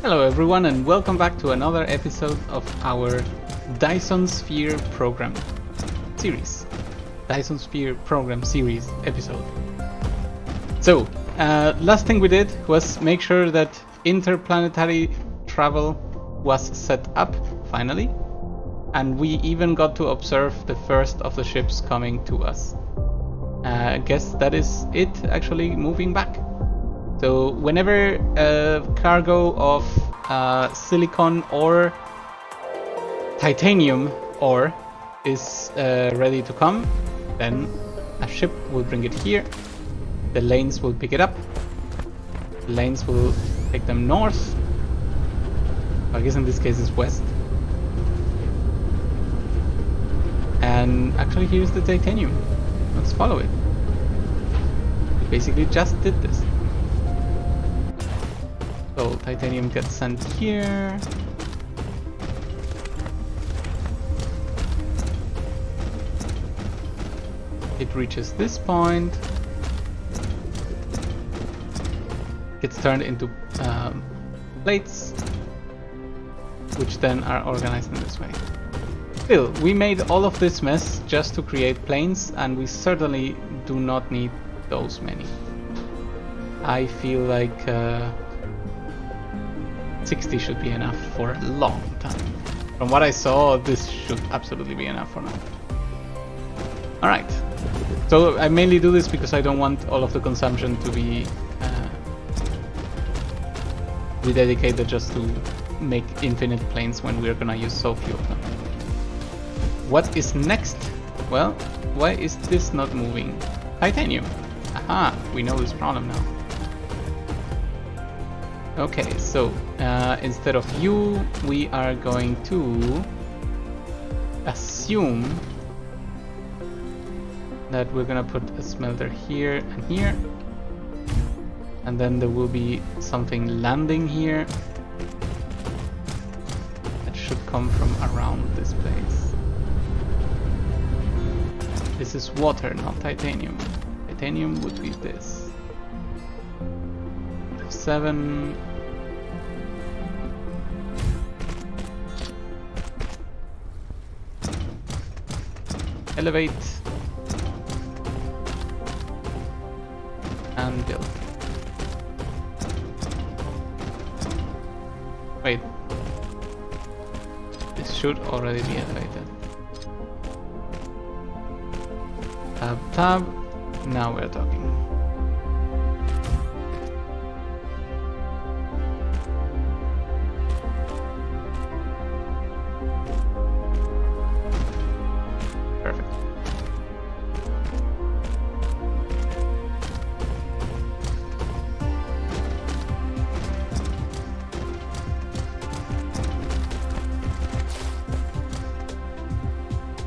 Hello everyone and welcome back to another episode of our Dyson Sphere program series. Dyson Sphere program series episode. So, last thing we did was make sure that interplanetary travel was set up, finally. And we even got to observe the first of the ships coming to us. I guess that is it, actually moving back. So whenever a cargo of silicon or titanium ore is ready to come, then a ship will bring it here. The lanes will pick it up. The lanes will take them north. I guess in this case it's west. And actually here's the titanium. Let's follow it. We basically just did this. So titanium gets sent here. It reaches this point. Gets turned into plates, which then are organized in this way. Still, we made all of this mess just to create planes, and we certainly do not need those many. I feel like 60 should be enough for a long time. From what I saw, this should absolutely be enough for now. Alright, so I mainly do this because I don't want all of the consumption to be dedicated just to make infinite planes when we're gonna use so few of them. What is next? Well, why is this not moving? Titanium. Aha, we know this problem now. Okay, so instead of you, we are going to assume that we're gonna put a smelter here and here, and then there will be something landing here that should come from around this place. This is water, not titanium. Titanium would be this. 7. Elevate and build. Wait, this should already be elevated. Tab, now we're talking.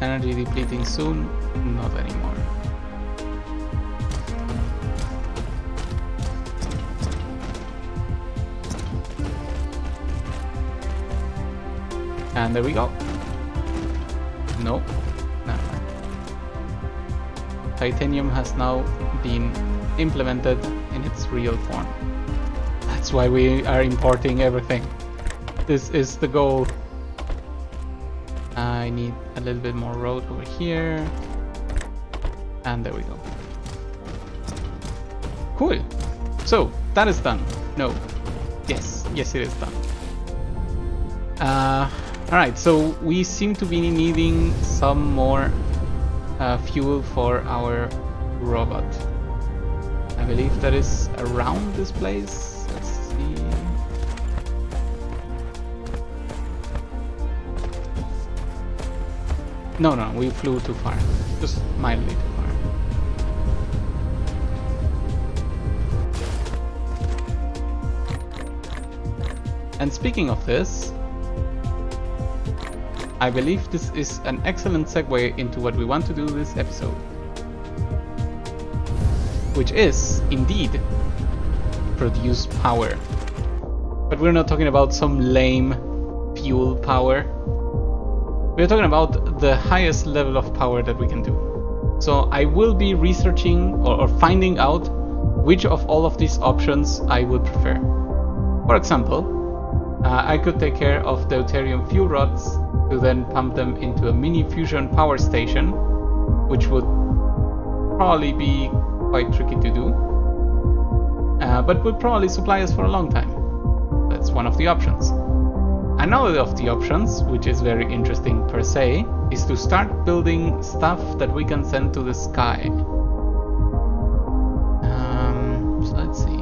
Energy depleting soon? Not anymore. And there we go. Nope. Never mind. Titanium has now been implemented in its real form. That's why we are importing everything. This is the goal. I need a little bit more road over here. And there we go. Cool. So, that is done. No. Yes. Yes, it is done. Alright, so we seem to be needing some more fuel for our robot. I believe that is around this place. Let's see. No, we flew too far. Just mildly too far. And speaking of this, I believe this is an excellent segue into what we want to do this episode. Which is, indeed, produce power. But we're not talking about some lame fuel power. We're talking about the highest level of power that we can do. So I will be researching or finding out which of all of these options I would prefer. For example, I could take care of the deuterium fuel rods to then pump them into a mini fusion power station, which would probably be quite tricky to do, but would probably supply us for a long time. That's one of the options. Another of the options, which is very interesting per se, is to start building stuff that we can send to the sky. So let's see.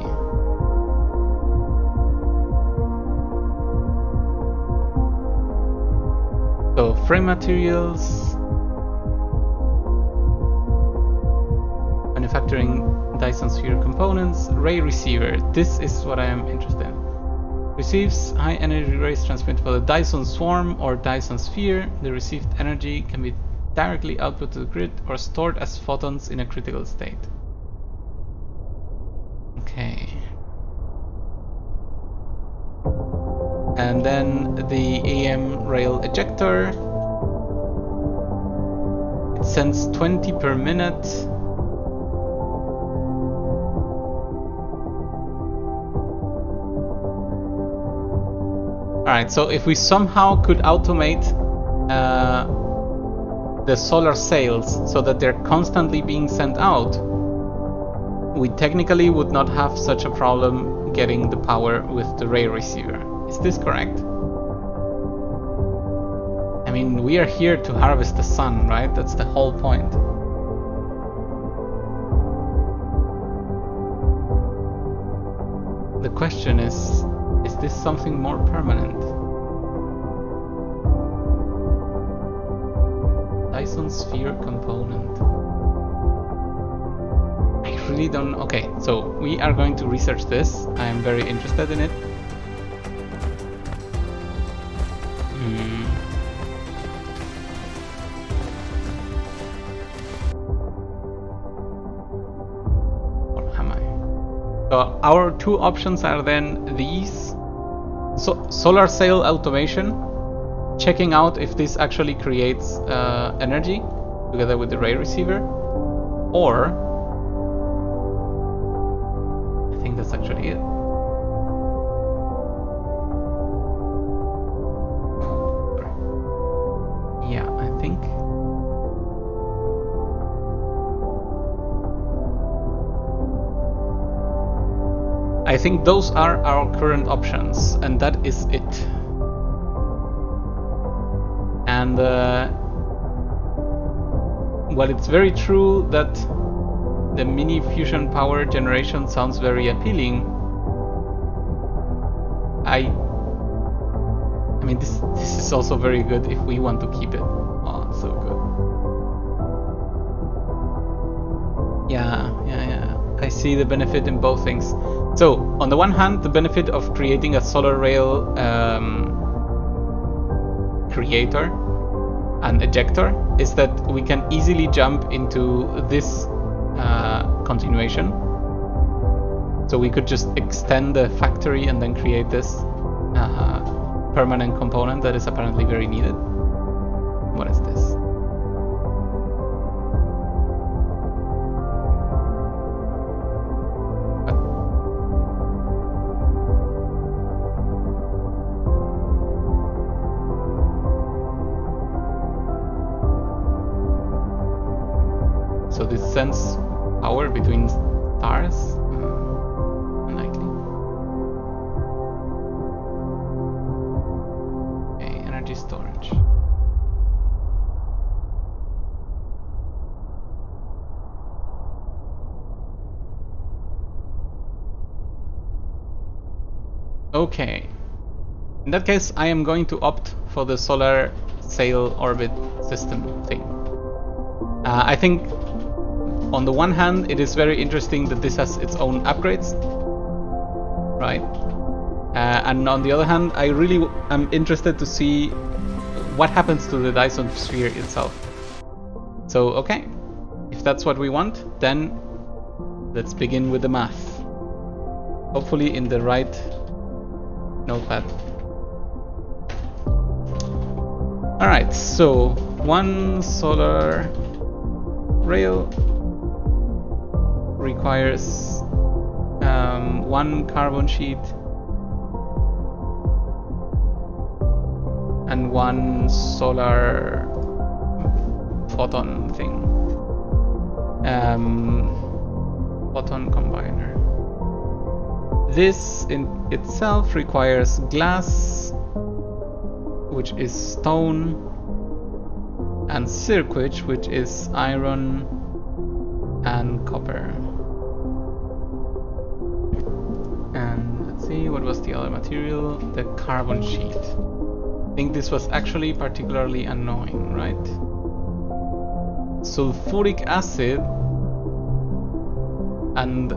So frame materials, manufacturing Dyson sphere components, ray receiver. This is what I am interested in. Receives high energy rays transmitted for the Dyson swarm or Dyson sphere. The received energy can be directly output to the grid or stored as photons in a critical state. Okay. And then the AM rail ejector. It sends 20 per minute. Alright, so if we somehow could automate the solar sails so that they're constantly being sent out, we technically would not have such a problem getting the power with the ray receiver. Is this correct? I mean, we are here to harvest the sun, right? That's the whole point. The question is this something more permanent? Dyson sphere component. I really don't. Okay, so we are going to research this. I am very interested in it. Or am I? So our two options are then these. So solar sail automation, checking out if this actually creates energy together with the ray receiver, or I think that's actually it. Yeah, I think those are our current options, and that is it. And while it's very true that the mini fusion power generation sounds very appealing, I mean this is also very good if we want to keep it. Oh, it's so good. Yeah. I see the benefit in both things. So, on the one hand, the benefit of creating a solar rail creator and ejector is that we can easily jump into this continuation. So we could just extend the factory and then create this permanent component that is apparently very needed. What is this? So this sends power between stars? Unlikely. Okay, energy storage. Okay. In that case, I am going to opt for the solar sail orbit system thing. I think on the one hand, it is very interesting that this has its own upgrades, right? And on the other hand, I really am interested to see what happens to the Dyson sphere itself. So, okay, if that's what we want, then let's begin with the math. Hopefully in the right notepad. Alright, so one solar rail requires one carbon sheet and one solar photon thing. Photon combiner. This in itself requires glass, which is stone, and circuit, which is iron and copper. And let's see, what was the other material? The carbon sheet. I think this was actually particularly annoying, right? Sulfuric acid and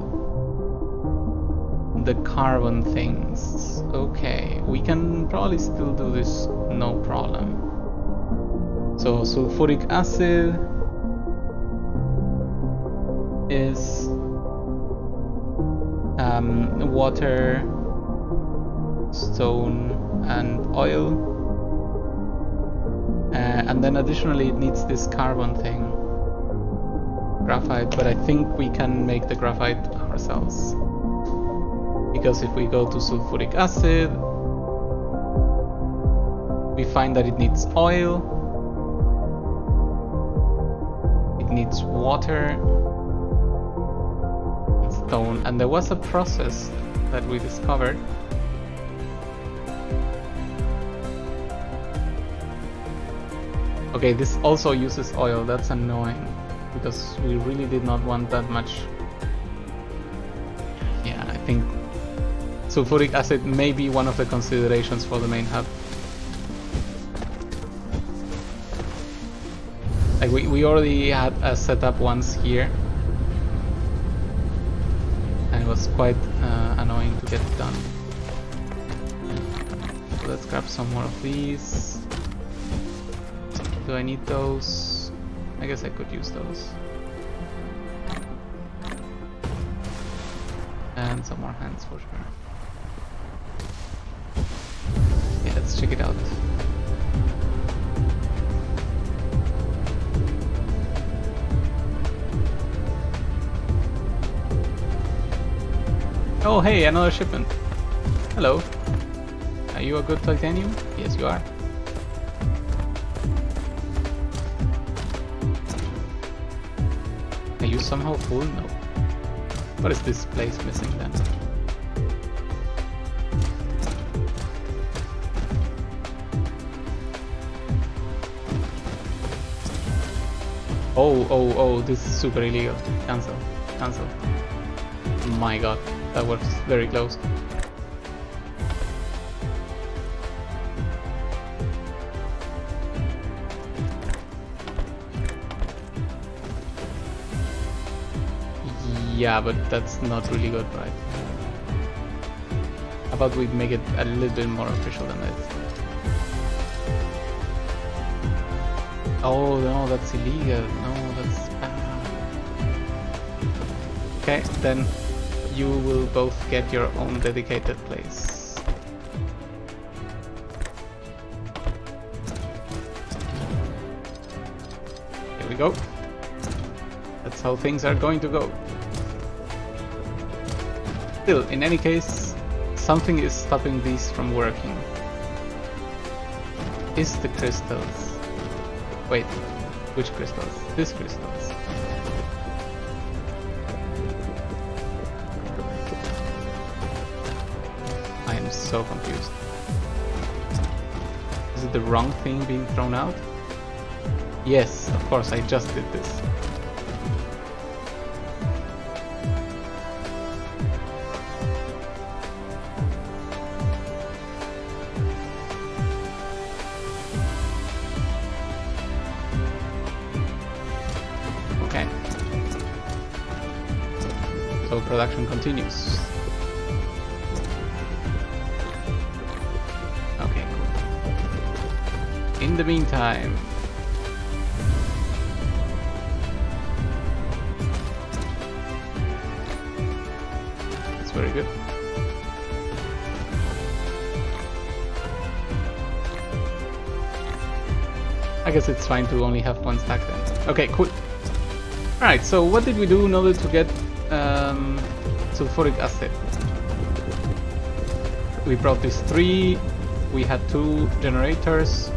the carbon things. Okay, we can probably still do this, no problem. So sulfuric acid is water, stone, and oil, and then additionally it needs this carbon thing, graphite, but I think we can make the graphite ourselves, because if we go to sulfuric acid, we find that it needs oil, it needs water, stone, and there was a process that we discovered okay, this also uses oil. That's annoying because we really did not want that much. Yeah, I think sulfuric acid may be one of the considerations for the main hub. Like we already had a setup once here, and it was quite annoying to get it done. So let's grab some more of these. Do I need those? I guess I could use those. And some more hands for sure. Yeah, let's check it out. Oh hey, another shipment. Hello. Are you a good titanium? Yes, you are. Are you somehow full? No. What is this place missing then? Oh, this is super illegal. Cancel. Cancel. My god, that was very close. Yeah, but that's not really good, right? How about we make it a little bit more official than that? Oh no, that's illegal. No, that's bad. Okay, then you will both get your own dedicated place. Here we go. That's how things are going to go. Still, in any case, something is stopping these from working. Is the crystals. Wait, which crystals? These crystals. I am so confused. Is it the wrong thing being thrown out? Yes, of course, I just did this. So production continues. Okay, cool. In the meantime, that's very good. I guess it's fine to only have one stack then. Okay, cool. Alright, so what did we do in order to get sulfuric acid? We brought these 3 we had 2 generators,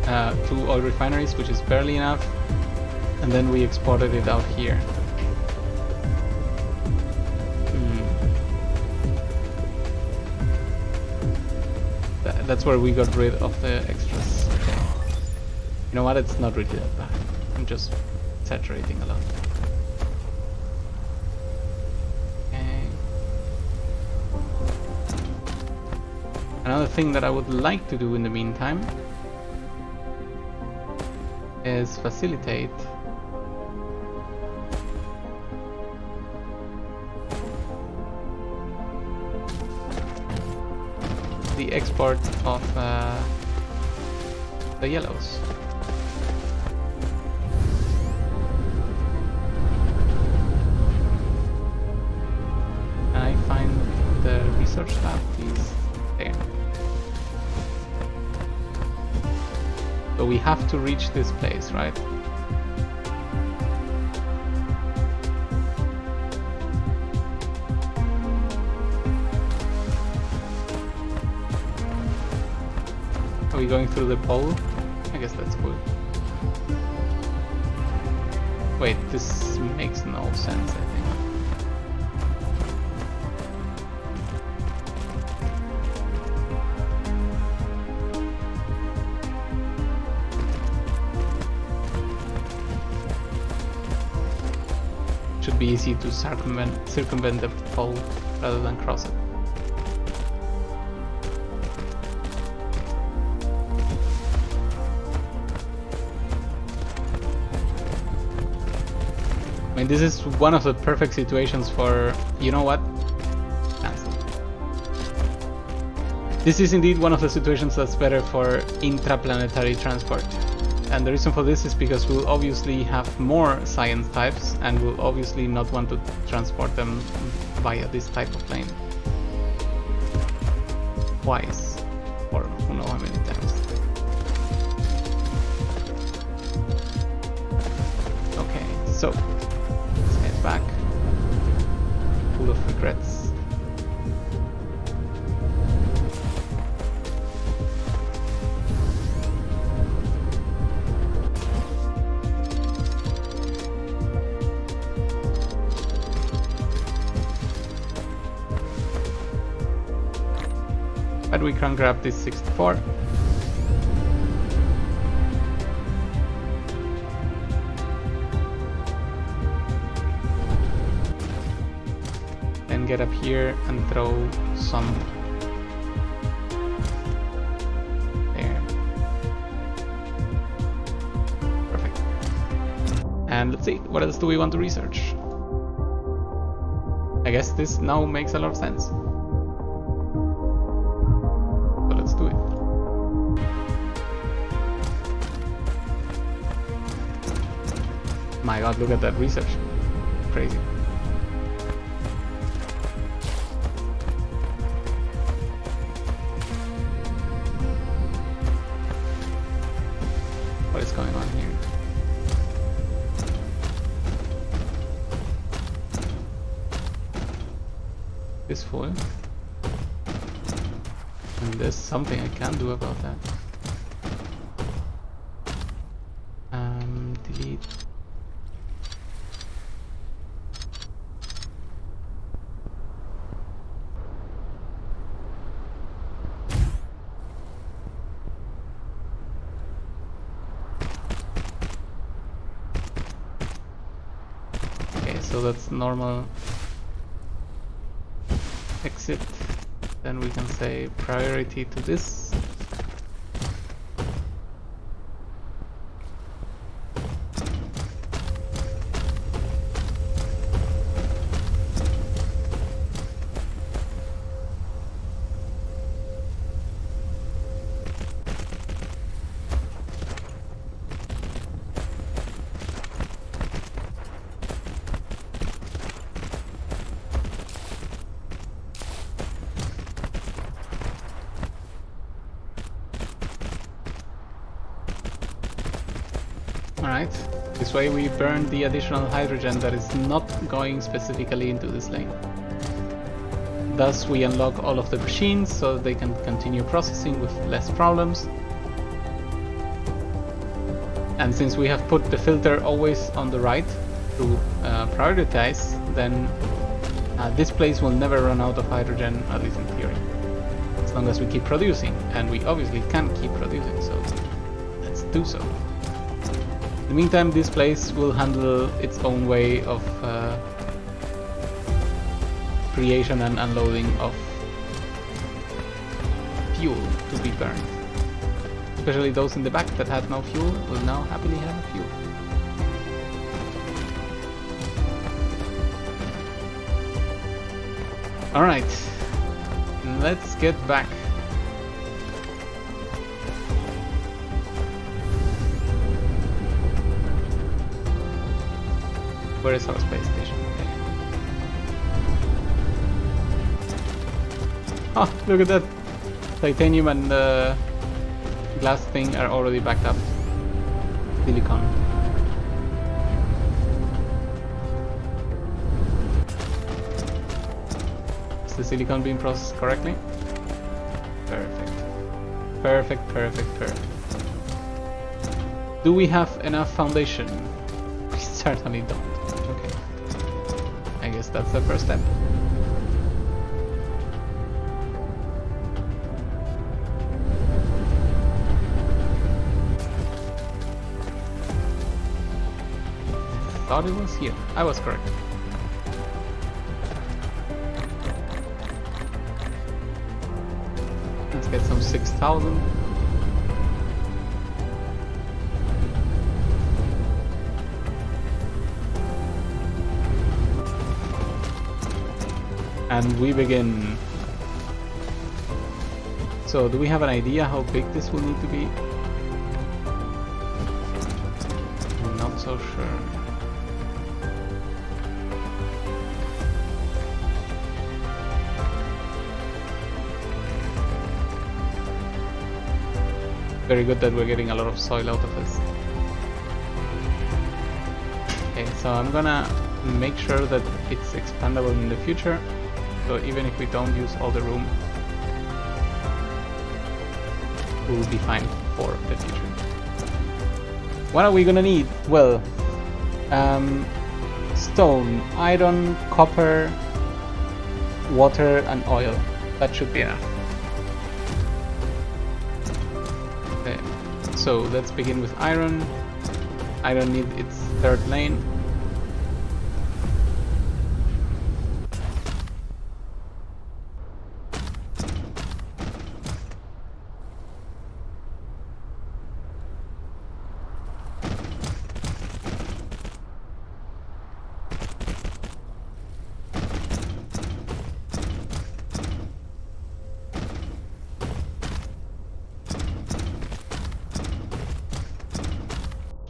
2 oil refineries, which is barely enough, and then we exported it out here. That's where we got rid of the extras. Okay. You know what? It's not really that bad. I'm just saturating a lot. Okay. Another thing that I would like to do in the meantime is facilitate the export of the yellows. Can I find the research lab, please? There. So we have to reach this place, right? Are we going through the pole? I guess that's cool. Wait, this makes no sense, I think. Should be easy to circumvent the pole rather than cross it. I mean, this is one of the perfect situations for, you know what? Cancel. This is indeed one of the situations that's better for intraplanetary transport. And the reason for this is because we'll obviously have more science types and we'll obviously not want to transport them via this type of plane. Twice. Or who knows how many times. Okay, so back, full of regrets. But we can grab this 64. Get up here and throw some there. Perfect. And let's see, what else do we want to research? I guess this now makes a lot of sense. So let's do it. My god, look at that research. Crazy. What is going on here? This full. And there's something I can do about that. Delete. So that's normal exit. Then we can say priority to this. Alright, this way we burn the additional hydrogen that is not going specifically into this lane. Thus we unlock all of the machines so they can continue processing with less problems. And since we have put the filter always on the right to prioritize, then this place will never run out of hydrogen, at least in theory, as long as we keep producing, and we obviously can keep producing, so let's do so. In the meantime, this place will handle its own way of creation and unloading of fuel to be burned. Especially those in the back that had no fuel will now happily have fuel. Alright, let's get back. Where is our space station? Oh, look at that! Titanium and glass thing are already backed up. Silicon. Is the silicon being processed correctly? Perfect. Perfect, perfect, perfect. Do we have enough foundation? We certainly don't. Okay. I guess that's the first step. Thought it was here. I was correct. Let's get some 6,000. And we begin. So, do we have an idea how big this will need to be? I'm not so sure. Very good that we're getting a lot of soil out of this. Okay, so I'm gonna make sure that it's expandable in the future, so even if we don't use all the room, we'll be fine for the future. What are we gonna need? Well, stone, iron, copper, water and oil. That should be enough. So let's begin with iron. Iron needs its third lane.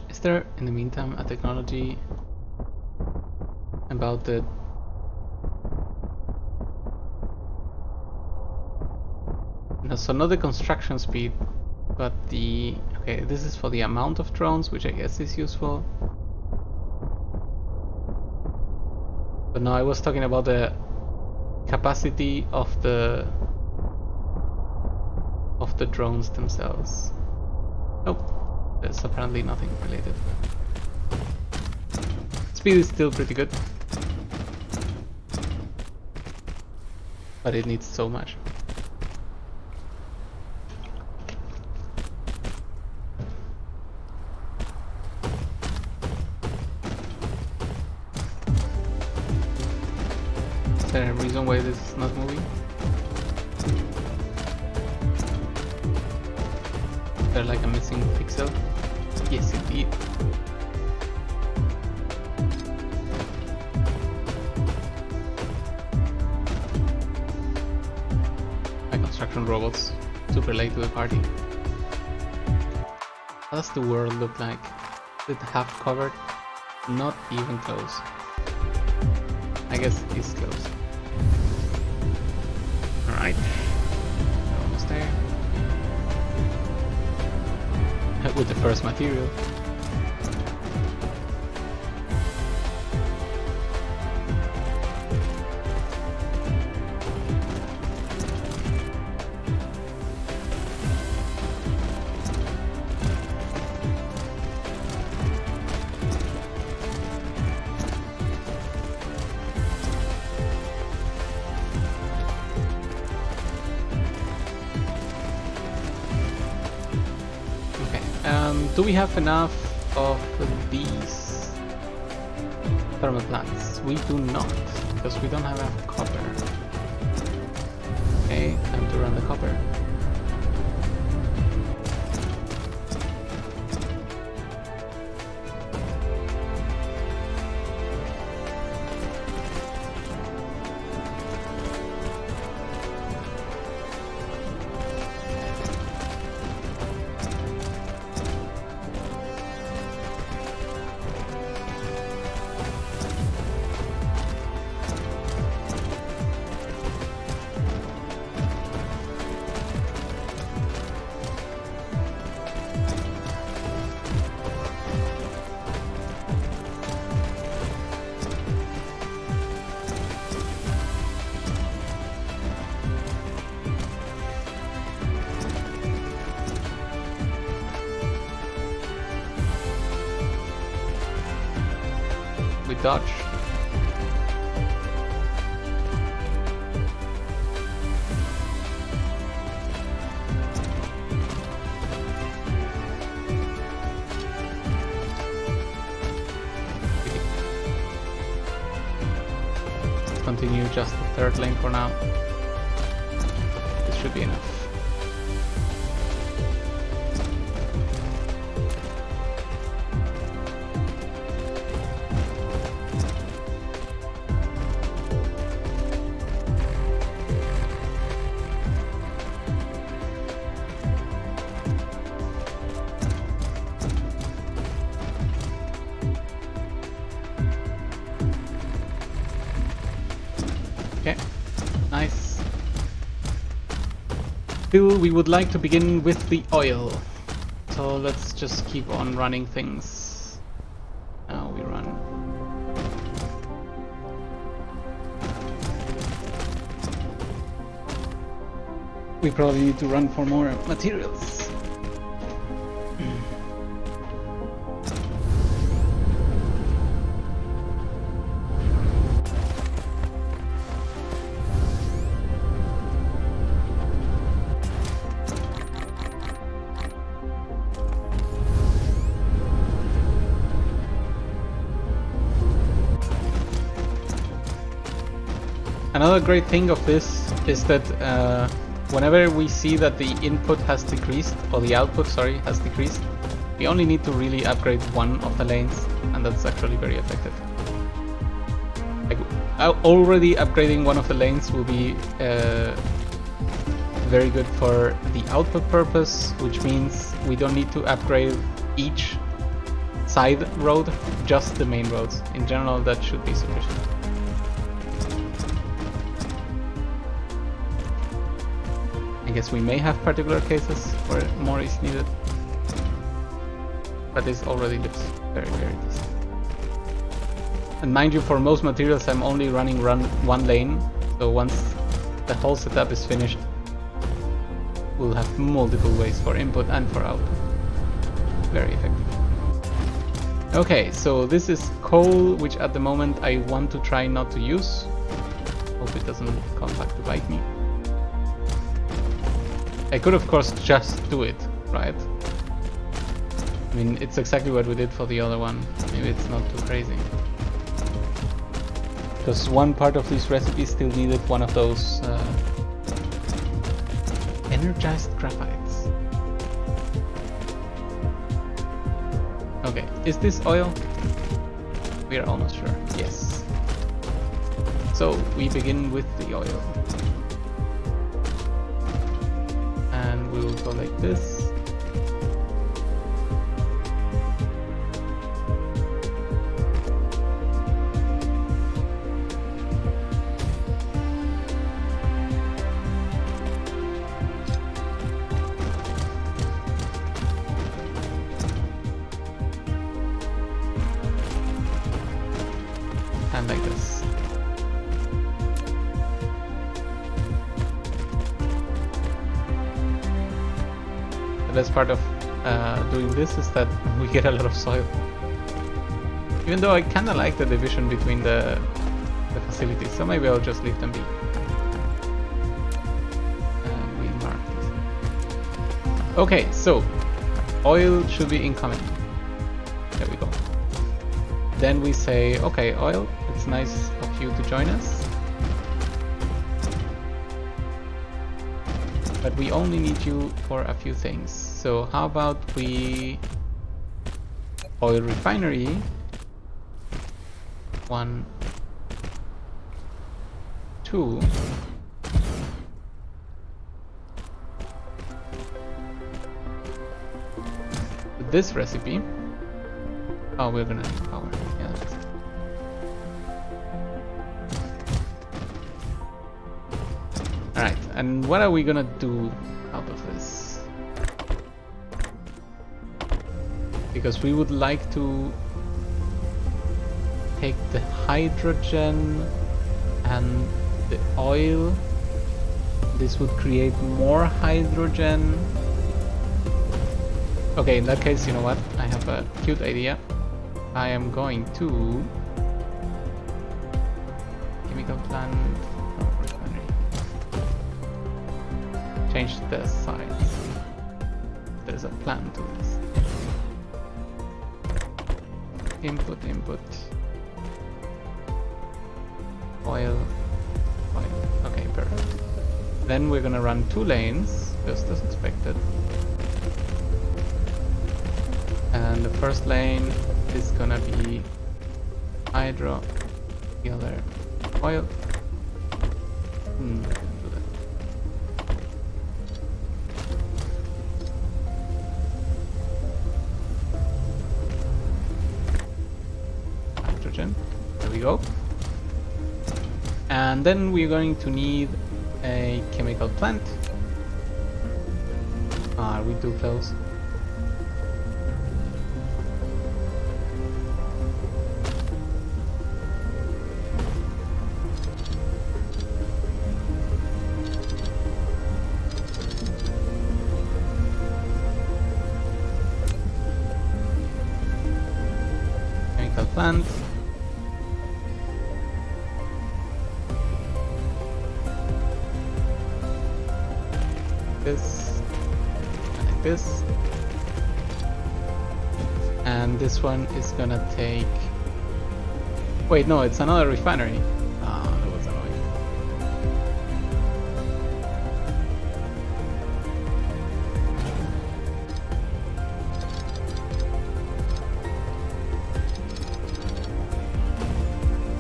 Is there, in the meantime, a technology about the no, so not the construction speed, but the okay, this is for the amount of drones, which I guess is useful. But no, I was talking about the capacity of the drones themselves. Nope. There's apparently nothing related. Speed is still pretty good, but it needs so much. Is there a reason why this is not moving? Is there like a missing pixel? Yes, indeed. My construction robots super late to the party. How does the world look like? Is it half covered? Not even close. I guess it is close. Alright. Almost there. With the first material. do we have enough of these thermal plants? We do not, because we don't have enough copper. Okay, time to run the copper. We dodge. Continue just the third lane for now. This should be enough. Okay, nice. Still, we would like to begin with the oil. So let's just keep on running things. Now we run. We probably need to run for more materials. Another great thing of this is that whenever we see that the input has decreased, or the output, sorry, has decreased, we only need to really upgrade one of the lanes, and that's actually very effective. Like, already upgrading one of the lanes will be very good for the output purpose, which means we don't need to upgrade each side road, just the main roads. In general, that should be sufficient. I guess we may have particular cases where more is needed, but this already looks very, very decent. And mind you, for most materials I'm only running one lane, so once the whole setup is finished, we'll have multiple ways for input and for output. Very effective. Okay, so this is coal, which at the moment I want to try not to use. Hope it doesn't come back to bite me. I could of course just do it, right? I mean, it's exactly what we did for the other one. Maybe it's not too crazy. Because one part of this recipe still needed one of those energized graphites. Okay, is this oil? We are almost sure. Yes. So we begin with the oil. And we will go like this. And like this. The best part of doing this is that we get a lot of soil. Even though I kinda like the division between the facilities, so maybe I'll just leave them be. And we mark this. Okay, so Oil should be incoming. There we go. Then we say, okay, oil, it's nice of you to join us. But we only need you for a few things. So how about we... Oil refinery. 1, 2. With this recipe. Oh, we're gonna need power. Yeah. Alright, and what are we gonna do out of this? Because we would like to take the hydrogen and the oil. This would create more hydrogen. Okay, in that case, you know what? I have a cute idea. I am going to chemical plant. Change the size. There's a plan to this. Input. Oil. Okay, perfect. Then we're gonna run 2 lanes, just as expected. And the first lane is gonna be hydro, the other oil. Hydrogen. There we go. And then we're going to need a chemical plant. Are we too close? Chemical plant. This, like this, and this one is gonna take... Wait, no, it's another refinery. Ah, that was annoying.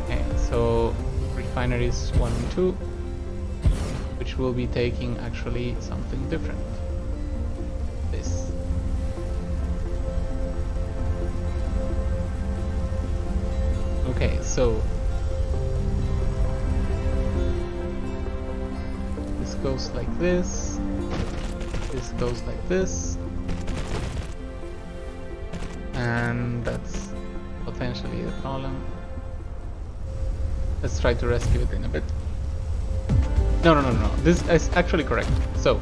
Okay, so refineries 1 and 2. Which will be taking actually something different. This. Okay, so this goes like this. This goes like this. And that's potentially the problem. Let's try to rescue it in a bit. No. This is actually correct. So,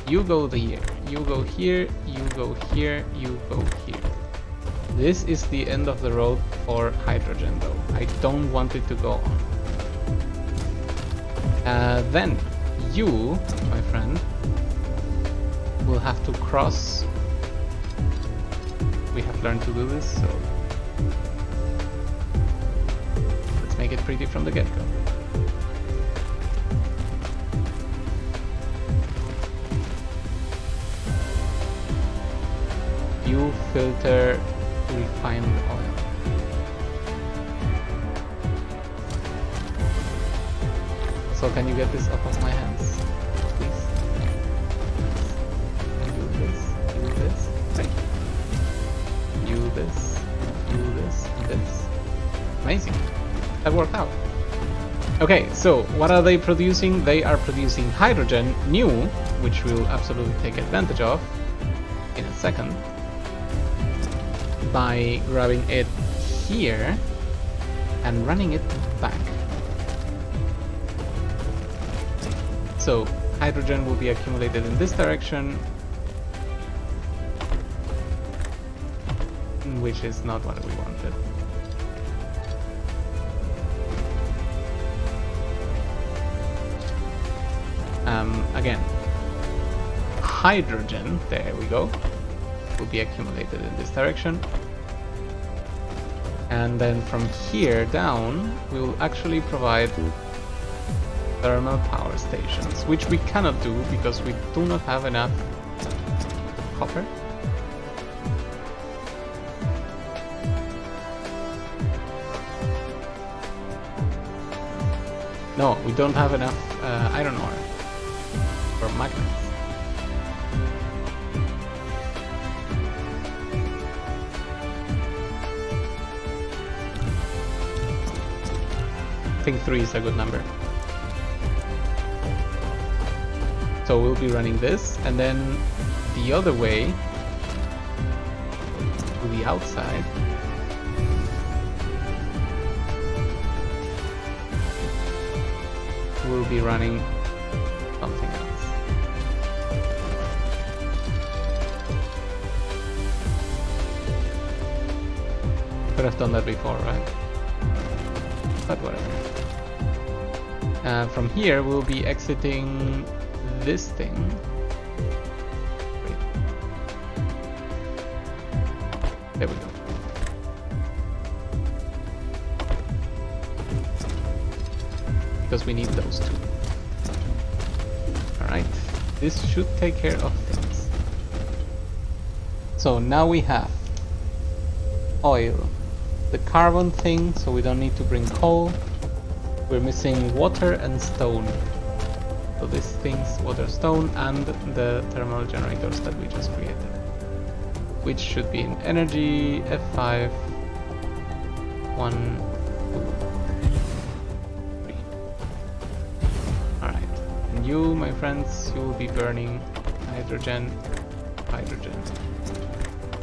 you go here, you go here, you go here, you go here. This is the end of the road for hydrogen though. I don't want it to go on. Then, you, my friend, will have to cross. We have learned to do this, so let's make it pretty from the get-go. You filter refined oil. So can you get this off of my hands, please? Do this, right? Do this. Amazing. That worked out. Okay, so what are they producing? They are producing hydrogen, new, which we'll absolutely take advantage of in a second. By grabbing it here and running it back. So hydrogen will be accumulated in this direction, which is not what we wanted. Again, hydrogen, there we go. will be accumulated in this direction. And then from here down, we will actually provide thermal power stations, which we cannot do because we do not have enough copper. No, we don't have enough iron ore or magnets. I think 3 is a good number. So we'll be running this, and then the other way, to the outside, we'll be running something else. Could have done that before, right? But whatever. From here we'll be exiting this thing. Wait. There we go. Because we need those two. Alright, this should take care of things. So now we have oil, the carbon thing, so we don't need to bring coal. We're missing water and stone. So these things, water, stone, and the thermal generators that we just created, which should be in energy F5 1 2 3. Alright, and you, my friends, you will be burning hydrogen, hydrogen,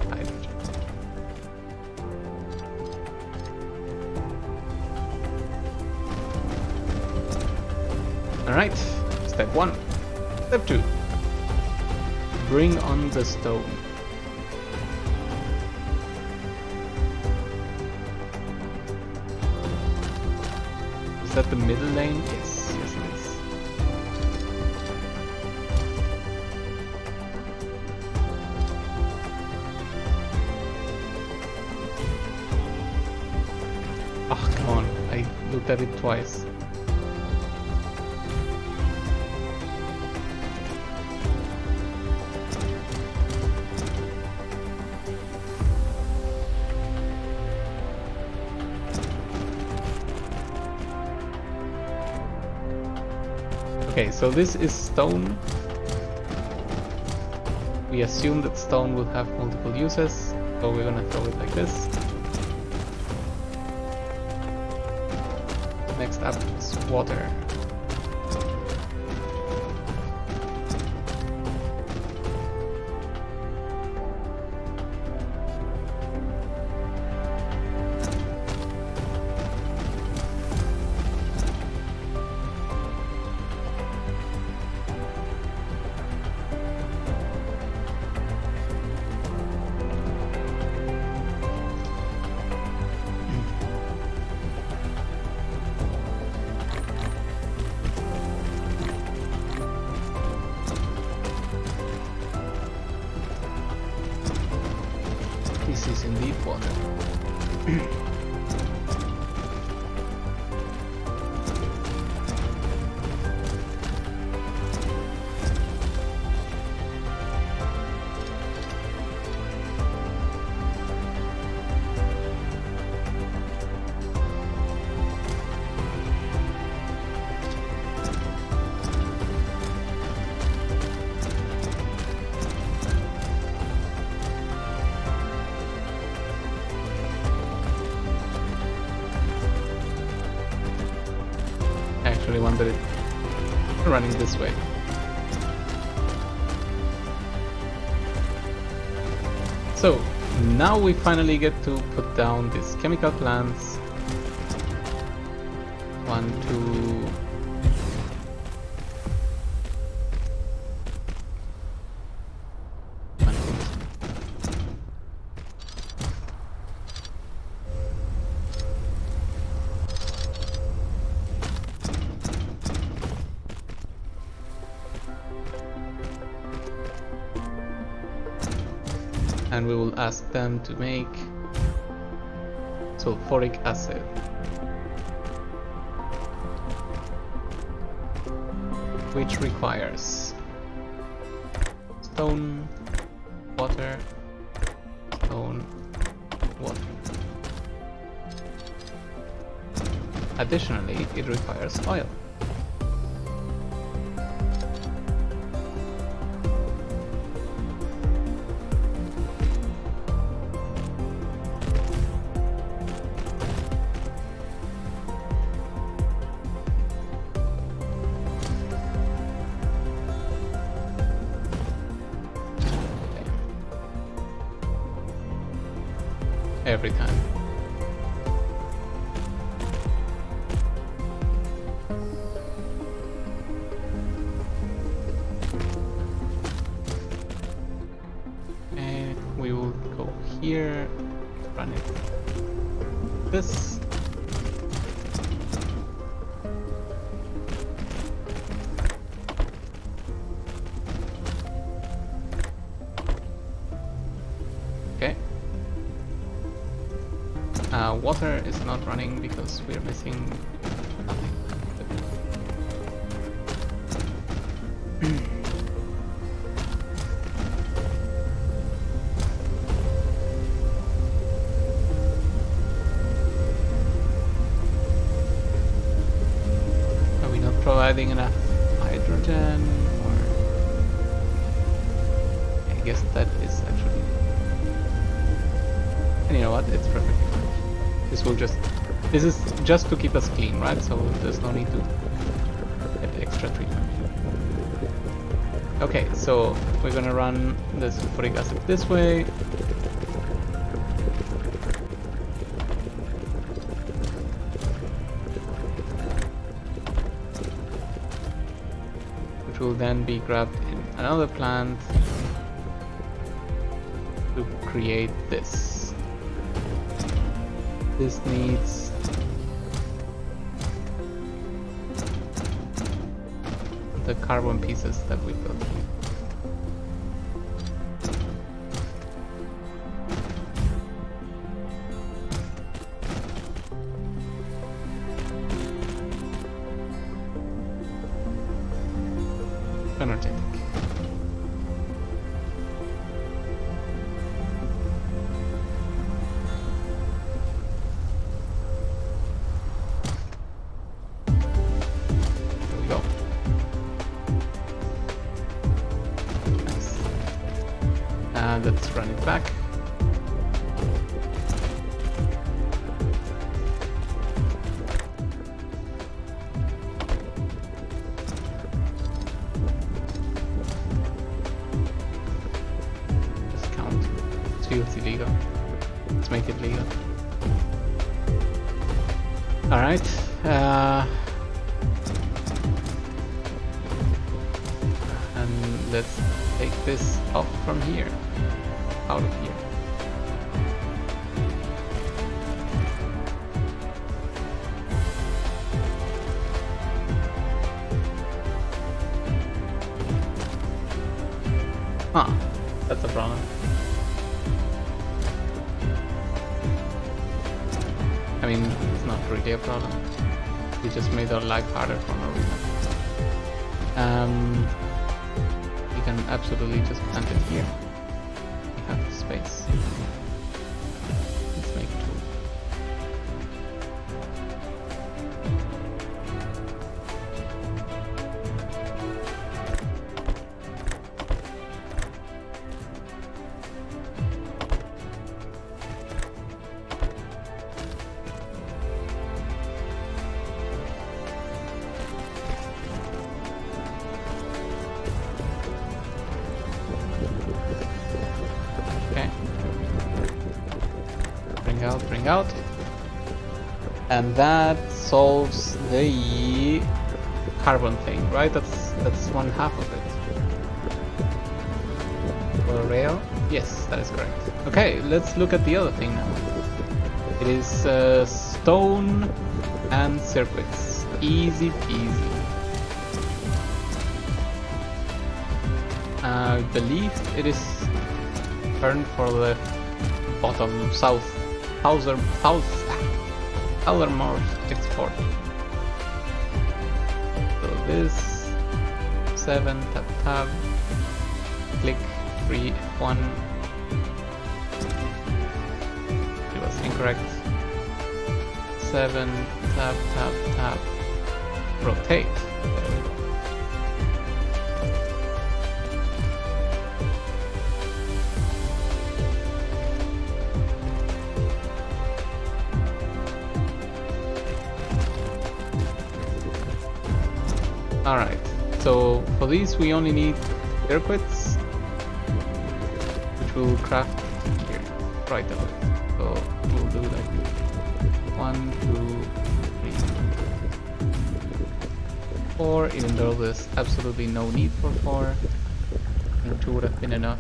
hydrogen. Alright, step 1. Step 2. Bring on the stone. Is that the middle lane? Yes, yes it is. Oh, come on. I looked at it twice. Okay, so this is stone. We assume that stone will have multiple uses, so we're gonna throw it like this. Next up is water. This is indeed water. I wanted it running this way. So now we finally get to put down these chemical plants. 1, 2. and we will ask them to make sulfuric acid. Which requires stone, water, stone, water. Additionally, it requires oil. Every time. And we will go here, run it this. Okay. Water is not running because we're missing nothing. Are we not providing enough hydrogen? Or I guess that is actually. And you know what? It's perfectly fine. This is just to keep us clean, right? So there's no need to get extra treatment. Okay, so we're gonna run the sulfuric acid this way. Which will then be grabbed in another plant to create this. This needs the carbon pieces that we built. Energetic. Let's run it back. Just count. It feels illegal. Let's make it legal. Alright. And let's take this off from here. Out of here. Huh, that's a problem. I mean, it's not really a problem. We just made our life harder for no reason. You can absolutely just plant it here. Have the space. Let's make two. Bring out, and that solves the carbon thing, right? That's 1/2 of it. For a rail? Yes, that is correct. Okay, let's look at the other thing now. It is stone and circuits. Easy peasy. I believe it is Turn for the bottom southernmost export. So this 7 tab click 3 F1. It was incorrect. 7 tab rotate. There we go. Alright, so for these we only need circuits, which we'll craft here, right away. So we'll do like 1, 2, 3, 4, even though there's absolutely no need for 4. I think 2 would have been enough.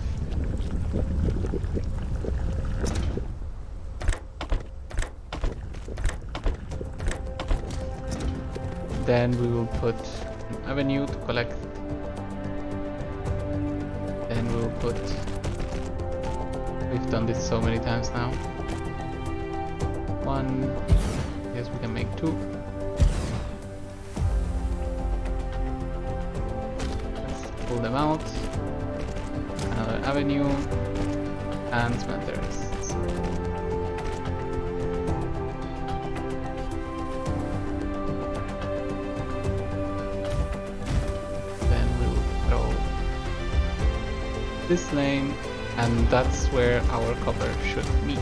Then we will put avenue to collect. Then we'll put, we've done this so many times now. 1, I guess we can make 2. Let's pull them out. Another avenue and smelters. This lane, and that's where our copper should meet.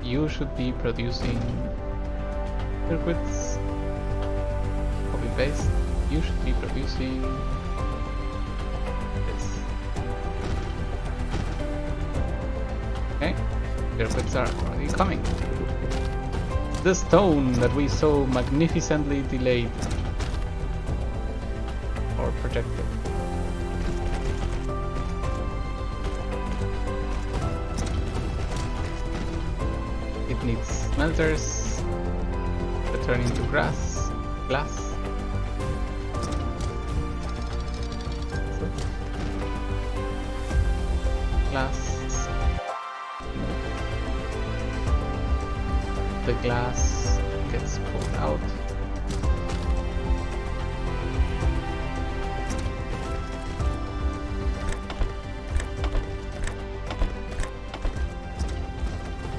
You should be producing circuits. Copy paste. You should be producing this. Okay, circuits are already coming. The stone that we so magnificently delayed or projected. It needs smelters to turn into glass. The glass gets pulled out.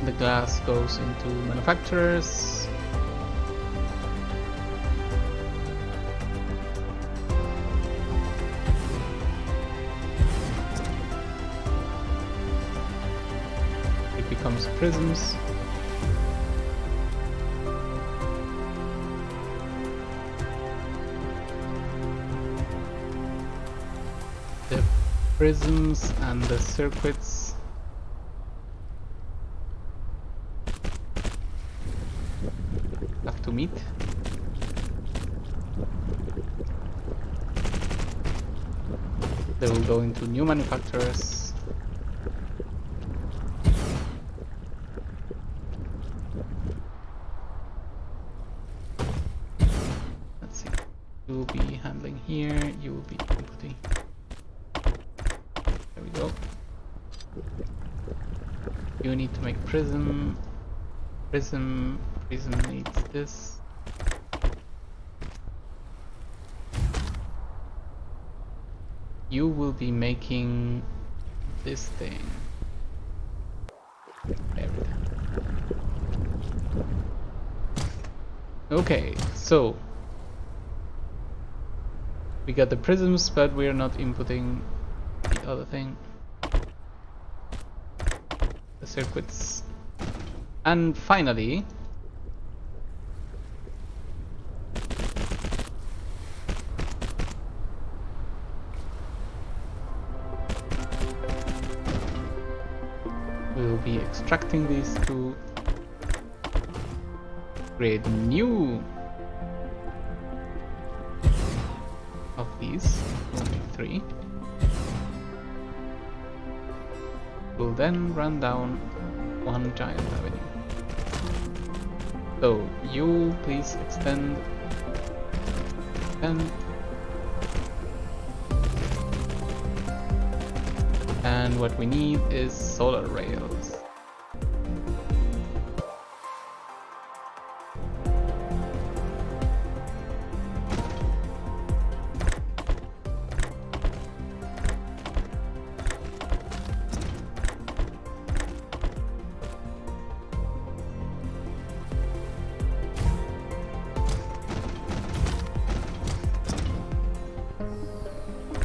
The glass goes into manufacturers. It becomes prisms. The prisms and the circuits have to meet. They will go into new manufacturers. Let's see. You will be handling here, you will be inputting. There we go. You need to make prism. Prism needs this. You will be making this thing every time. Okay, so we got the prisms, but we're not inputting the other thing. The circuits. And finally, we'll be extracting these to create new of these, only 3. We'll then run down one giant avenue. So you please extend. And what we need is solar rails.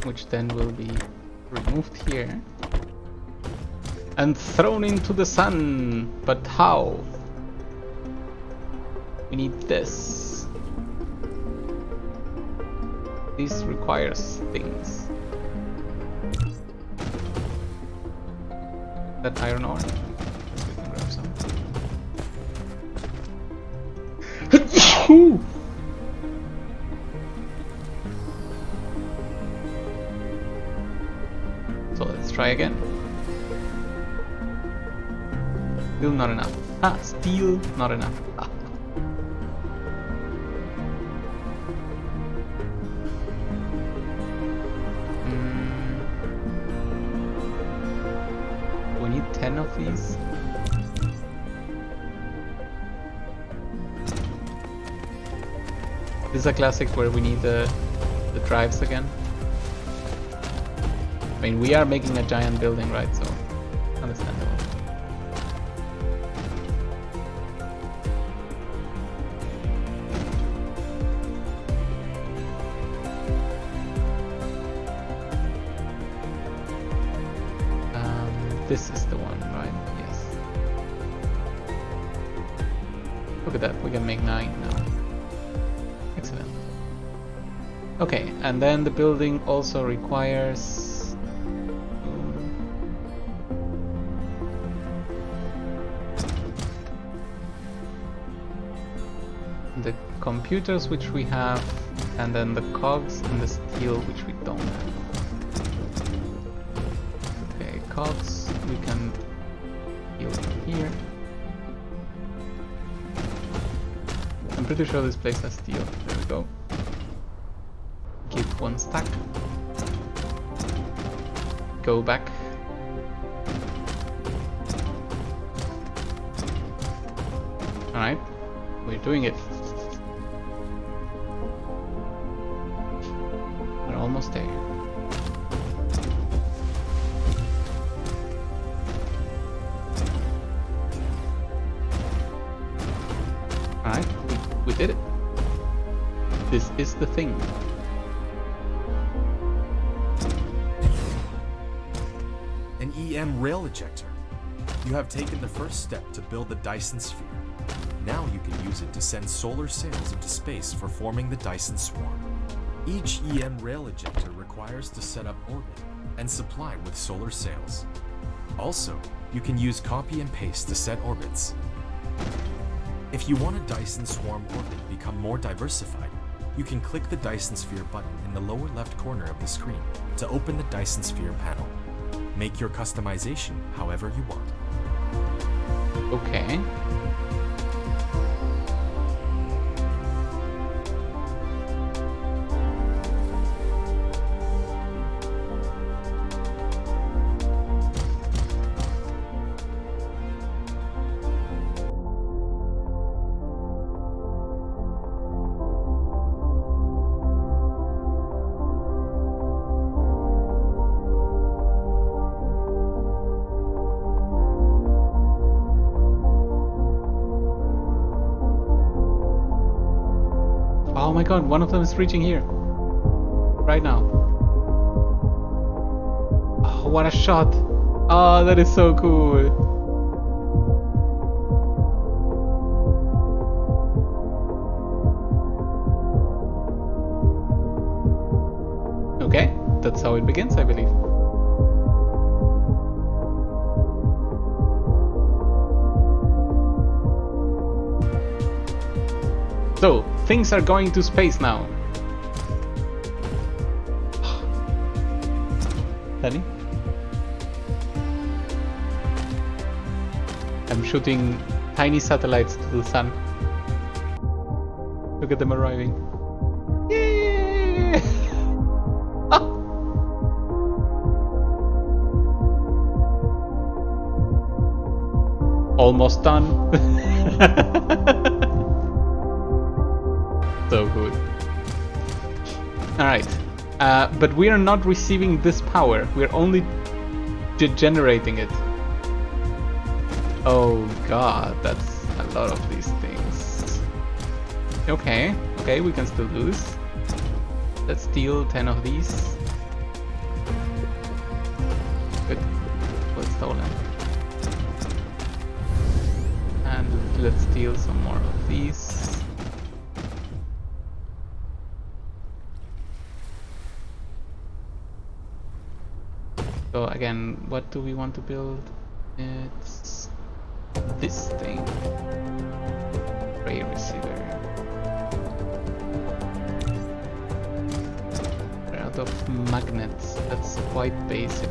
Which then will be removed here and thrown into the sun. But how? We need this. This requires things. That iron ore. We can grab some. So let's try again. Still not enough. Still not enough. We need 10 of these. This is a classic where we need the drives again. I mean, we are making a giant building, right? So, understandable. This is the one, right? Yes. Look at that, we can make 9 now. Excellent. Okay, and then the building also requires the computers, which we have, and then the cogs and the steel, which we don't have. Okay, cogs we can build here. I'm pretty sure this place has steel. There we go. Keep 1 stack. Go back. Alright, we're doing it. We're almost there. Alright, we did it. This is the thing. An EM rail ejector. You have taken the first step to build the Dyson sphere. Now you can use it to send solar sails into space for forming the Dyson swarm. Each EM rail ejector requires to set up orbit and supply with solar sails. Also, you can use copy and paste to set orbits. If you want a Dyson swarm orbit become more diversified, you can click the Dyson sphere button in the lower left corner of the screen to open the Dyson sphere panel. Make your customization however you want. Okay. my god, one of them is reaching here. Right now. Oh, what a shot. Oh, that is so cool. Okay, that's how it begins, I believe. So, things are going to space now. Danny? I'm shooting tiny satellites to the sun. Look at them arriving. Yay! Almost done. So good. Alright. But we are not receiving this power. We're only generating it. Oh god, that's a lot of these things. Okay, okay, we can still do this. Let's steal 10 of these. Good. Well stolen. And let's steal some more of these. So again, what do we want to build? It's this thing. Ray receiver. We're out of magnets. That's quite basic.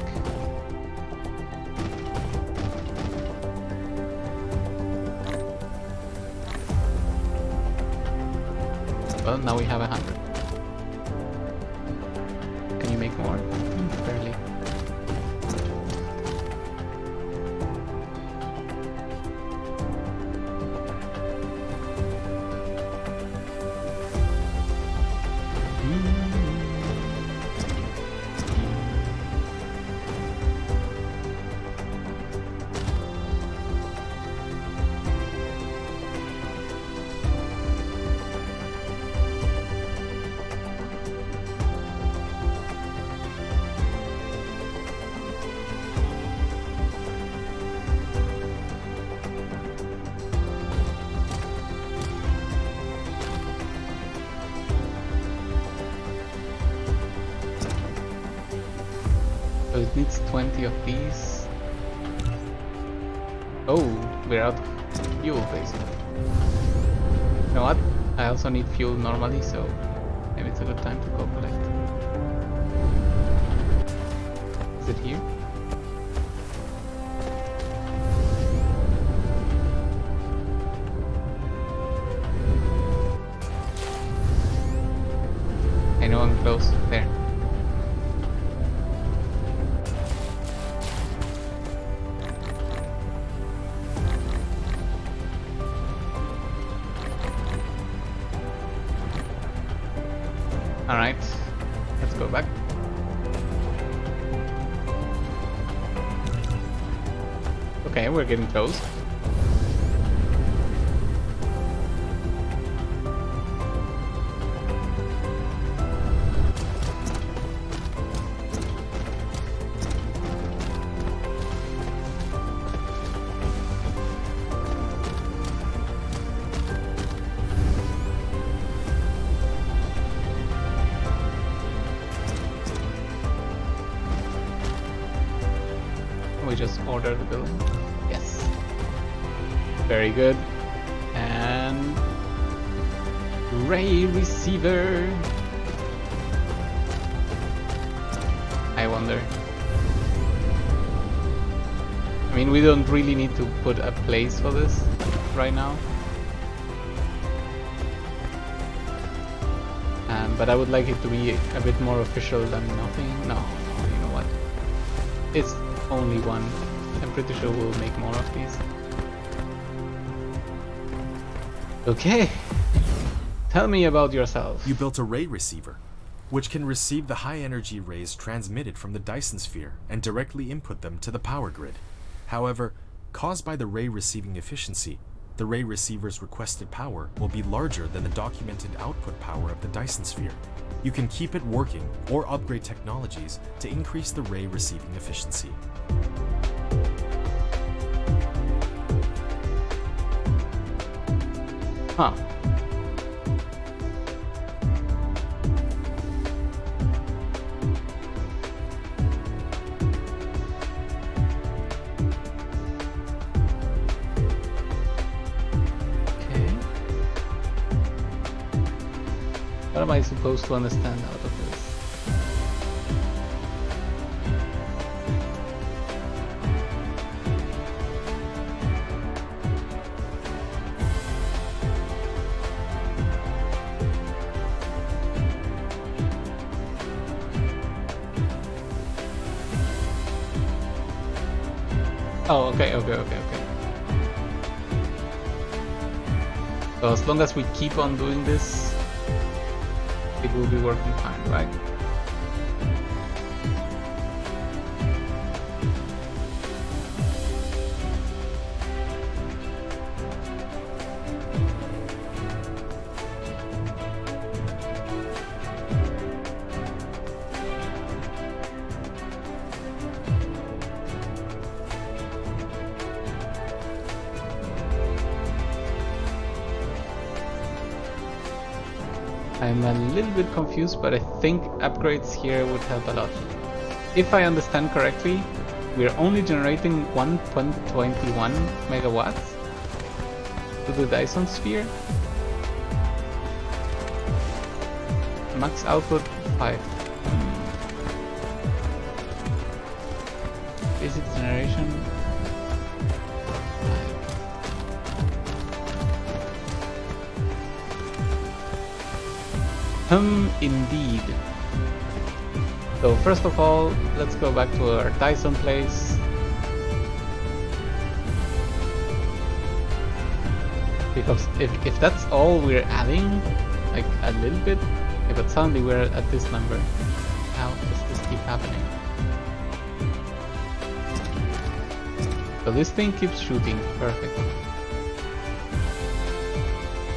Well, now we have 100. Can you make more? Barely. So it needs 20 of these. Oh, we're out of fuel basically. You know what? I also need fuel normally, so maybe it's a good time to go collect. Is it here? I know I'm close. There. Alright, let's go back. Okay, we're getting close. We just order the building. Yes. Very good. And ray receiver. I wonder. I mean, we don't really need to put a place for this right now. But I would like it to be a bit more official than nothing. No, you know what? It's only one. I'm pretty sure we'll make more of these. Okay. Tell me about yourself. You built a ray receiver, which can receive the high energy rays transmitted from the Dyson sphere and directly input them to the power grid. However, caused by the ray receiving efficiency, The ray receiver's requested power will be larger than the documented output power of the Dyson sphere. You can keep it working or upgrade technologies to increase the ray receiving efficiency. Huh. What am I supposed to understand out of this? Oh, okay. So as long as we keep on doing this, it will be working fine, right? I'm a little bit confused, but I think upgrades here would help a lot. If I understand correctly, we're only generating 1.21 megawatts to the Dyson sphere. Max output 5. Basic generation. Indeed. So first of all, let's go back to our Dyson place. Because if that's all we're adding, like a little bit, okay, but suddenly we're at this number. How does this keep happening? So this thing keeps shooting, perfect.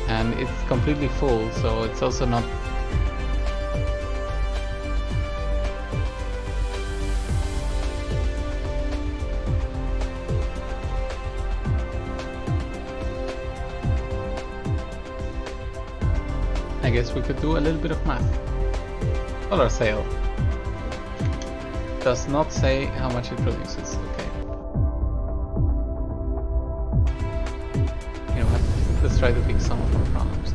And it's completely full, so it's also not. I guess we could do a little bit of math. Solar sail does not say how much it produces. Okay. You know what? Let's try to fix some of our problems.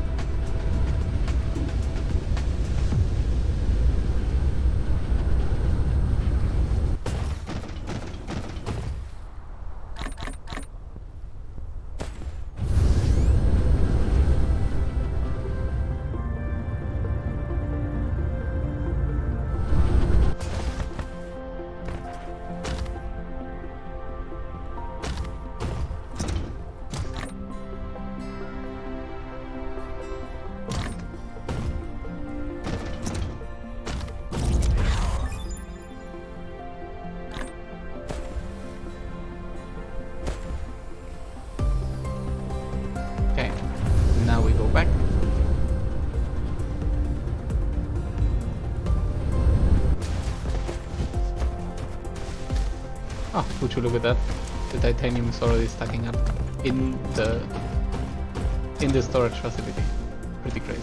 Oh, would you look at that? The titanium is already stacking up in the storage facility. Pretty crazy.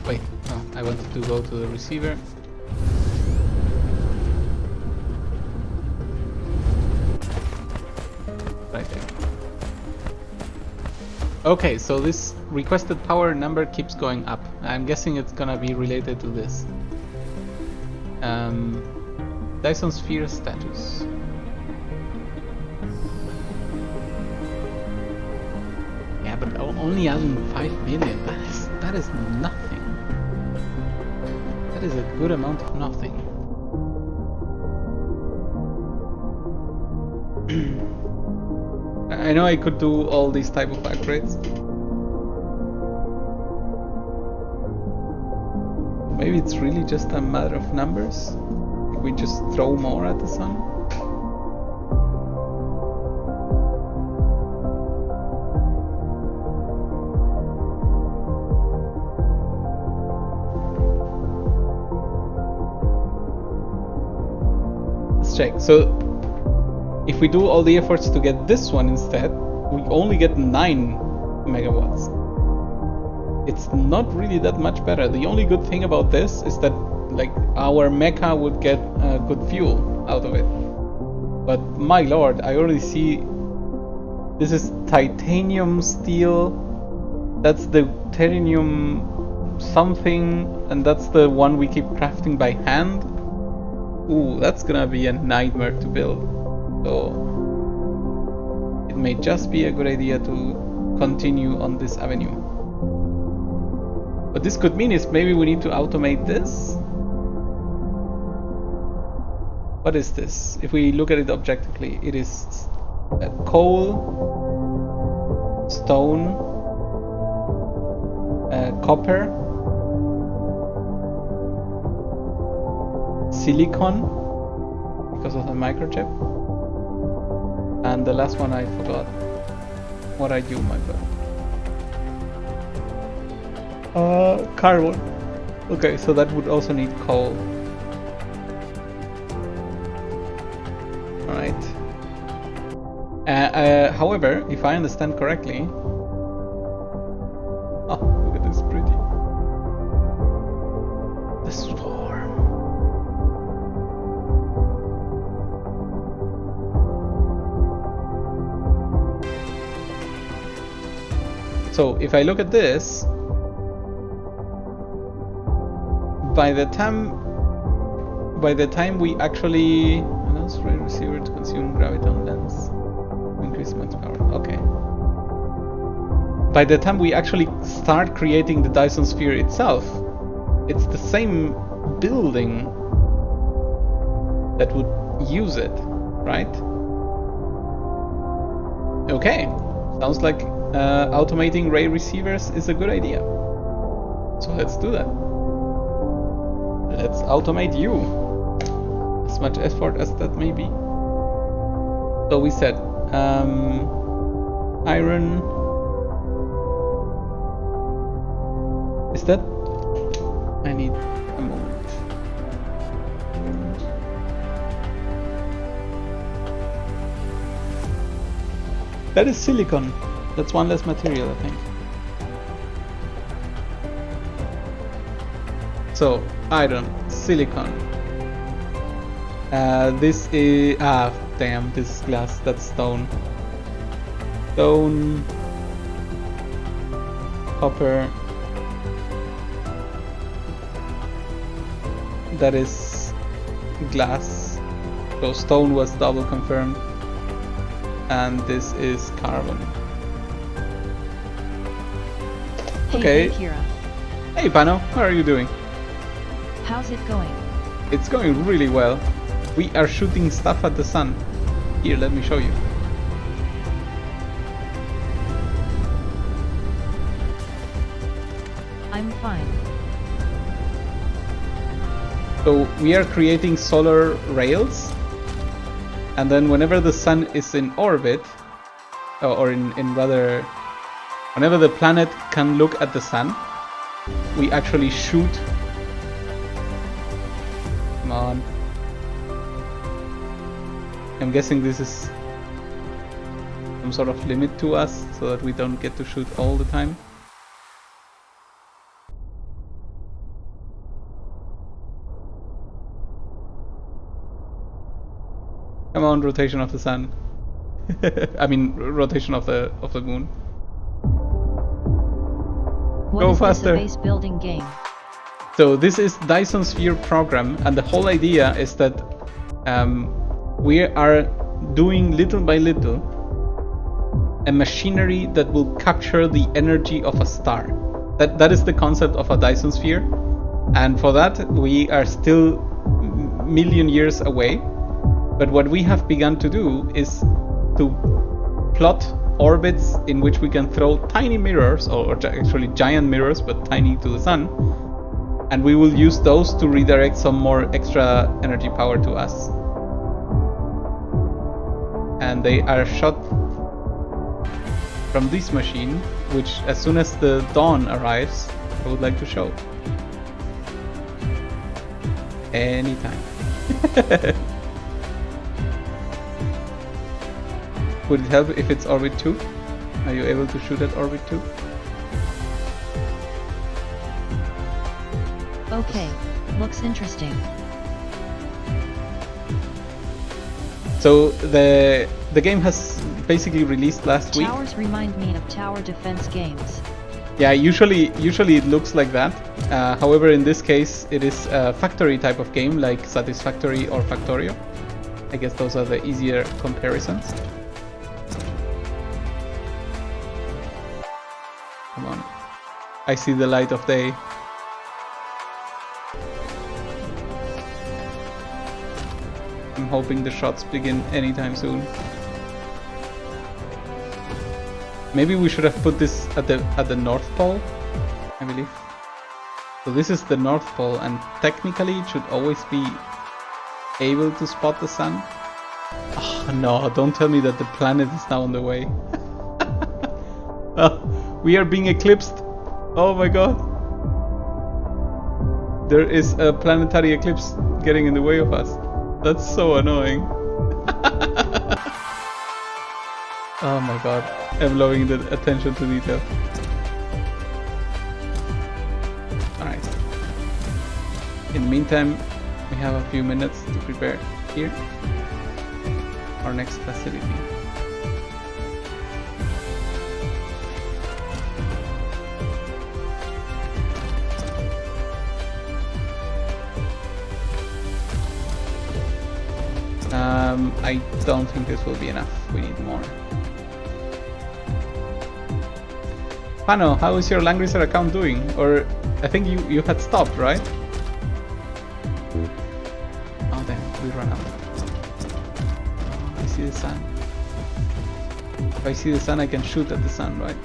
Wait, no, I wanted to go to the receiver. Right there. Okay, so this requested power number keeps going up. I'm guessing it's gonna be related to this. Dyson sphere status. Yeah, but only adding 5 million. That is nothing. That is a good amount of nothing. I know I could do all these type of upgrades. Maybe it's really just a matter of numbers. Like we just throw more at the sun. Let's check. So if we do all the efforts to get this one instead, we only get 9 megawatts. It's not really that much better. The only good thing about this is that like our mecha would get good fuel out of it. But my lord, I already see this is titanium steel. That's the titanium something, and that's the one we keep crafting by hand. Ooh, that's gonna be a nightmare to build. So it may just be a good idea to continue on this avenue. What this could mean is maybe we need to automate this. What is this? If we look at it objectively, it is coal, stone, copper, silicon, because of the microchip, and the last one I forgot. What are you, my friend? Carbon. Okay, so that would also need coal. Alright. However, if I understand correctly... Oh, look at this pretty. The storm. So, if I look at this... By the time we actually allows ray receiver to consume graviton lens, increase max power. Okay. By the time we actually start creating the Dyson sphere itself, it's the same building that would use it, right? Okay. Sounds like automating ray receivers is a good idea. So let's do that. Let's automate you. As much effort as that may be. So we said iron. Is that? I need a moment. That is silicon. That's one less material, I think. So, iron, silicon. This is... damn, this is glass, that's stone. Stone... Copper... That is... glass. So stone was double confirmed. And this is carbon. Okay. Hey, Kira. Hey, Pano, how are you doing? How's it going? It's going really well. We are shooting stuff at the sun. Here, let me show you. I'm fine. So we are creating solar rails, and then whenever the sun is in orbit, or in rather, whenever the planet can look at the sun, we actually shoot. Come on. I'm guessing this is some sort of limit to us, so that we don't get to shoot all the time. Come on, rotation of the sun. I mean, rotation of the moon. Go faster. What is this, a base building game? So this is Dyson Sphere program, and the whole idea is that we are doing little by little a machinery that will capture the energy of a star. That is the concept of a Dyson Sphere, and for that we are still million years away. But what we have begun to do is to plot orbits in which we can throw tiny mirrors, or actually giant mirrors, but tiny to the sun. And we will use those to redirect some more extra energy power to us. And they are shot from this machine, which as soon as the dawn arrives, I would like to show. Anytime. Would it help if it's orbit 2? Are you able to shoot at orbit 2? Okay, looks interesting. So the game has basically released last week. Towers remind me of tower defense games. Yeah, usually it looks like that. However, in this case, it is a factory type of game, like Satisfactory or Factorio. I guess those are the easier comparisons. Come on. I see the light of day. I'm hoping the shots begin anytime soon. Maybe we should have put this at the North Pole, I believe. So this is the North Pole, and technically it should always be able to spot the sun. Oh no, don't tell me that the planet is now on the way. Oh, we are being eclipsed. Oh my god. There is a planetary eclipse getting in the way of us. That's so annoying. Oh my god. I'm loving the attention to detail. Alright. In the meantime, we have a few minutes to prepare here. Our next facility. I don't think this will be enough. We need more. Pano, how is your Langrisser account doing? Or I think you had stopped, right? Oh damn, we run out. I see the sun. If I see the sun, I can shoot at the sun, right?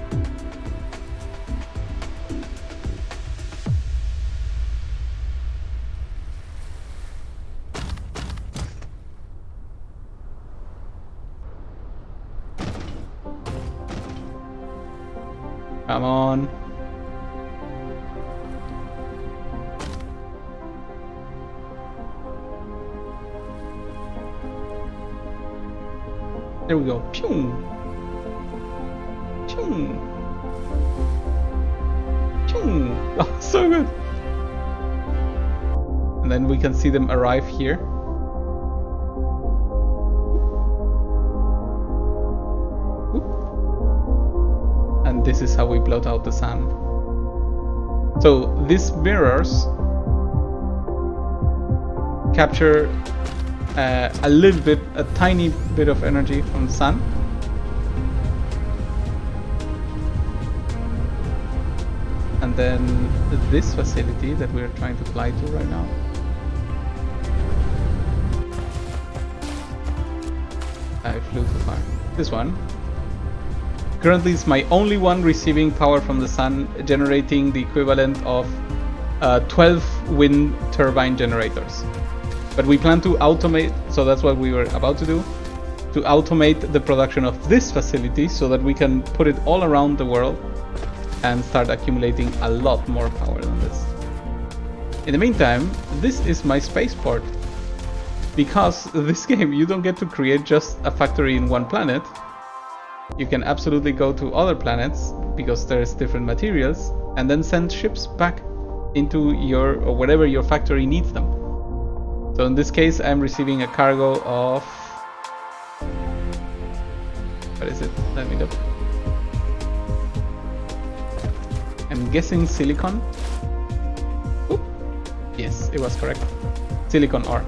Come on. There we go. Pew! Pew! Pew! Oh, so good! And then we can see them arrive here. And this is how we blot out the sun. So these mirrors capture a little bit, a tiny bit of energy from the sun. And then this facility that we're trying to fly to right now. I flew too far. This one. Currently it's my only one receiving power from the sun, generating the equivalent of 12 wind turbine generators. But we plan to automate, so that's what we were about to do, to automate the production of this facility so that we can put it all around the world and start accumulating a lot more power than this. In the meantime, this is my spaceport. Because this game, you don't get to create just a factory in one planet. You can absolutely go to other planets because there's different materials and then send ships back into your, or whatever your factory needs them. So in this case, I'm receiving a cargo of, what is it? Let me look. I'm guessing silicon. Oop. Yes, it was correct. Silicon ore,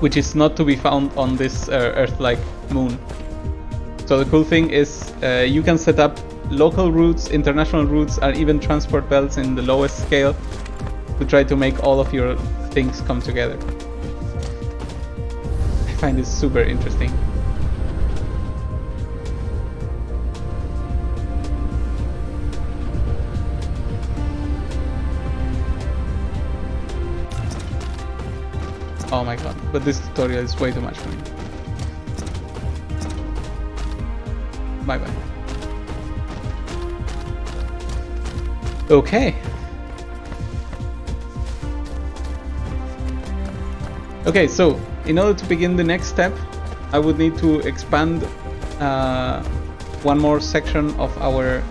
which is not to be found on this Earth-like moon. So the cool thing is you can set up local routes, international routes, and even transport belts in the lowest scale to try to make all of your things come together. I find this super interesting. Oh my god, but this tutorial is way too much for me. Bye bye. Okay. Okay, so in order to begin the next step, I would need to expand one more section of our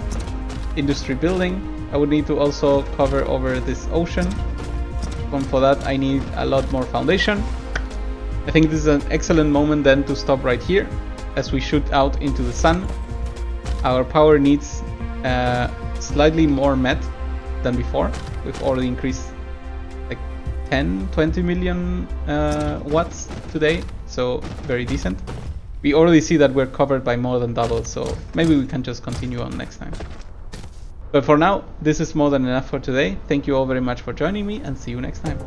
industry building. I would need to also cover over this ocean. And for that, I need a lot more foundation. I think this is an excellent moment then to stop right here as we shoot out into the sun. Our power needs slightly more met than before. We've already increased like 10-20 million watts today, so very decent. We already see that we're covered by more than double, so maybe we can just continue on next time. But for now, this is more than enough for today. Thank you all very much for joining me, and see you next time.